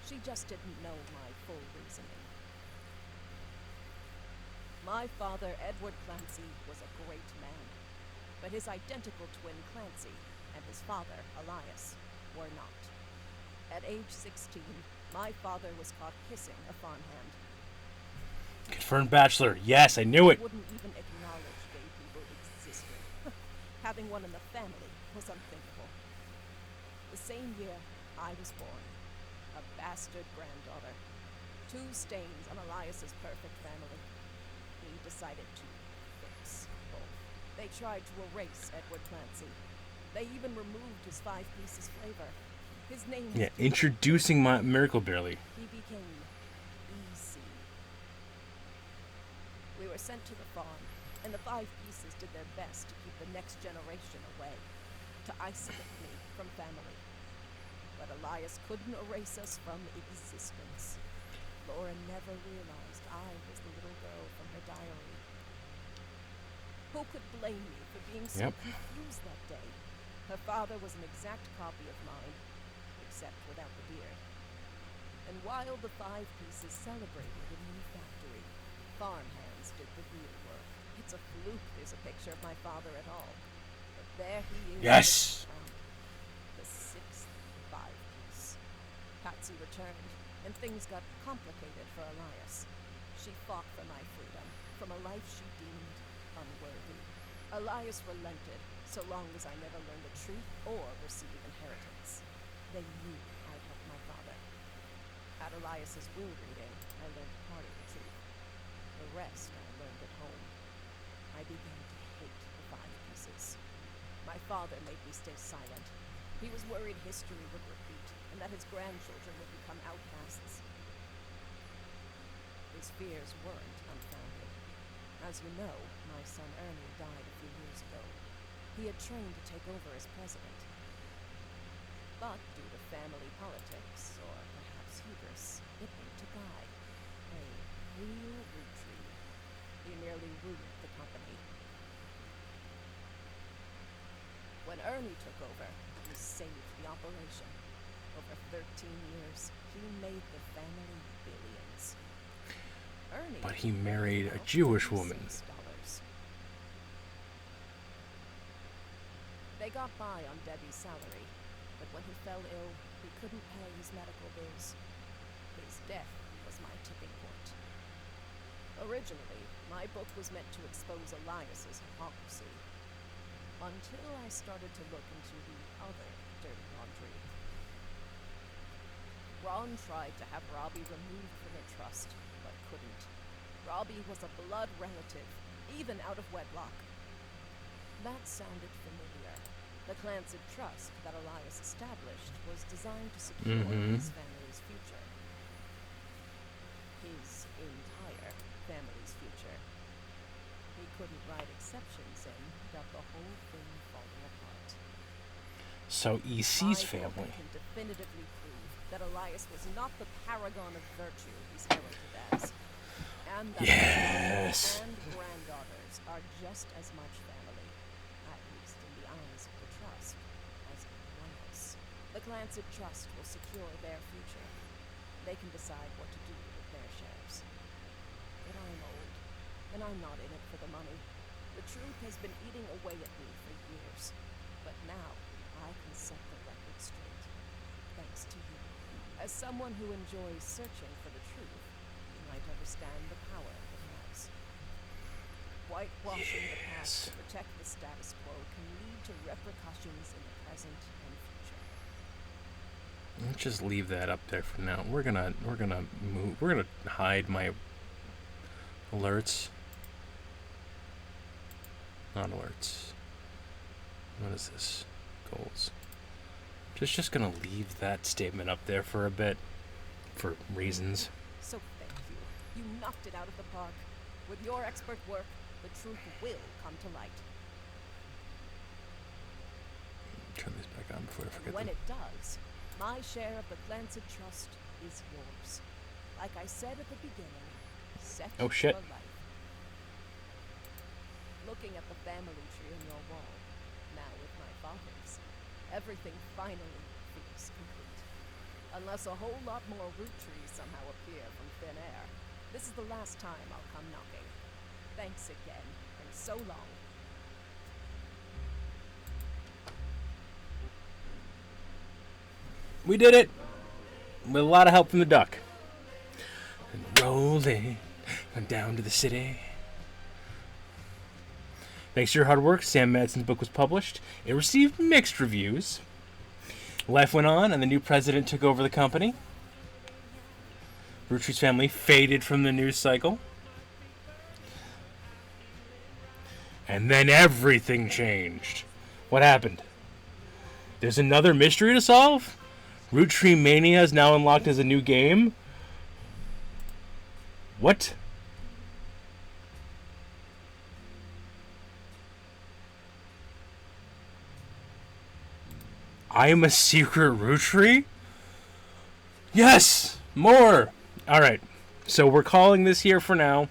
She just didn't know my full reasoning. My father, Edward Clancy, was a great man, but his identical twin Clancy and his father, Elias, were not. At age 16, my father was caught kissing a farmhand. Confirmed bachelor. Yes, I knew it. Wouldn't even acknowledge gay people existed. Having one in the family was unthinkable. The same year, I was born. A bastard granddaughter. 2 stains on Elias's perfect family. He decided to fix both. They tried to erase Edward Clancy. They even removed his 5 pieces flavor. His name was introducing my Miracle Barely. He became EC. We were sent to the farm, and the 5 pieces did their best to keep the next generation away, to isolate me from family. But Elias couldn't erase us from existence. Lauren never realized I was the little girl from her diary. Who could blame me for being so confused that day? Her father was an exact copy of mine, except without the beard. And while the 5 pieces celebrated a new factory, farmhands did the real work. It's a fluke there's a picture of my father at all. But there he is. Yes! The 6th 5 piece. Patsy returned, and things got complicated for Elias. She fought for my freedom, from a life she deemed unworthy. Elias relented, so long as I never learned the truth or received inheritance. They knew I'd help my father. At Elias's will reading, I learned part of the truth. The rest I learned at home. I began to hate the 5 pieces. My father made me stay silent. He was worried history would repeat, and that his grandchildren would become outcasts. His fears weren't unfounded. As you know, my son Ernie died a few years ago. He had trained to take over as president. But due to family politics, or perhaps hubris, it went to Guy, a real Rootree. He nearly ruined the company. When Ernie took over, he saved the operation. Over 13 years, he made the family billions. Ernie, But he married a Jewish woman. $6. They got by on Debbie's salary, but when he fell ill, he couldn't pay his medical bills. His death was my tipping point. Originally, my book was meant to expose Elias's hypocrisy, until I started to look into the other dirty laundry. Ron tried to have Robbie removed from the trust, but couldn't. Robbie was a blood relative, even out of wedlock. That sounded familiar. The Clancy Trust that Elias established was designed to secure his family's future. His entire family's future. He couldn't write exceptions in without the whole thing falling apart. So EC's My book family. can definitively prove that Elias was not the paragon of virtue he's heralded as, and that Yes. his sons and granddaughters are just as much family, at least in the eyes of the trust, as anyone else. The Clancy Trust will secure their future. They can decide what to do with their shares. But I'm old, and I'm not in it for the money. The truth has been eating away at me for years, but now I can set the record straight, thanks to you. As someone who enjoys searching for the truth, you might understand the power it has. Whitewashing the past to protect the status quo can lead to repercussions in the present and future. Let's just leave that up there for now. We're gonna move. We're gonna hide my alerts. Not alerts. What is this? Goals. Just gonna leave that statement up there for a bit, for reasons. So thank you. You knocked it out of the park. With your expert work, the truth will come to light. Turn this back on before I forget. When them. it does, my share of the Clancy Trust is yours. Like I said at the beginning, set Oh, shit. for life. Looking at the family tree on your wall, now with my father's, everything finally feels complete. Unless a whole lot more Roottrees somehow appear from thin air, this is the last time I'll come knocking. Thanks again, and so long. We did it! With a lot of help from the duck. And rolling, went down to the city. Thanks to your hard work, Sam Madsen's book was published. It received mixed reviews. Life went on, and the new president took over the company. Roottrees' family faded from the news cycle. And then everything changed. What happened? There's another mystery to solve? Roottree Mania is now unlocked as a new game? What? I am a secret Roottrie? Yes! More! Alright, so we're calling this here for now.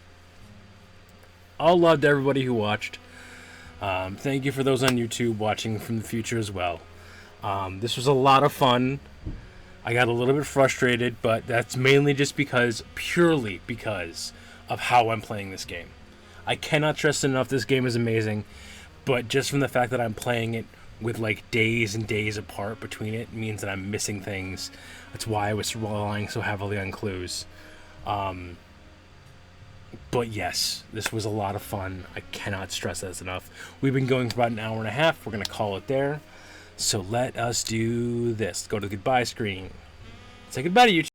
All love to everybody who watched. Thank you for those on YouTube watching from the future as well. This was a lot of fun. I got a little bit frustrated, but that's mainly just purely because of how I'm playing this game. I cannot stress enough this game is amazing, but just from the fact that I'm playing it with like days and days apart between it means that I'm missing things. That's why I was relying so heavily on clues. But yes, this was a lot of fun. I cannot stress that enough. We've been going for about an hour and a half. We're going to call it there. So let us do this. Go to the goodbye screen. Say goodbye to YouTube.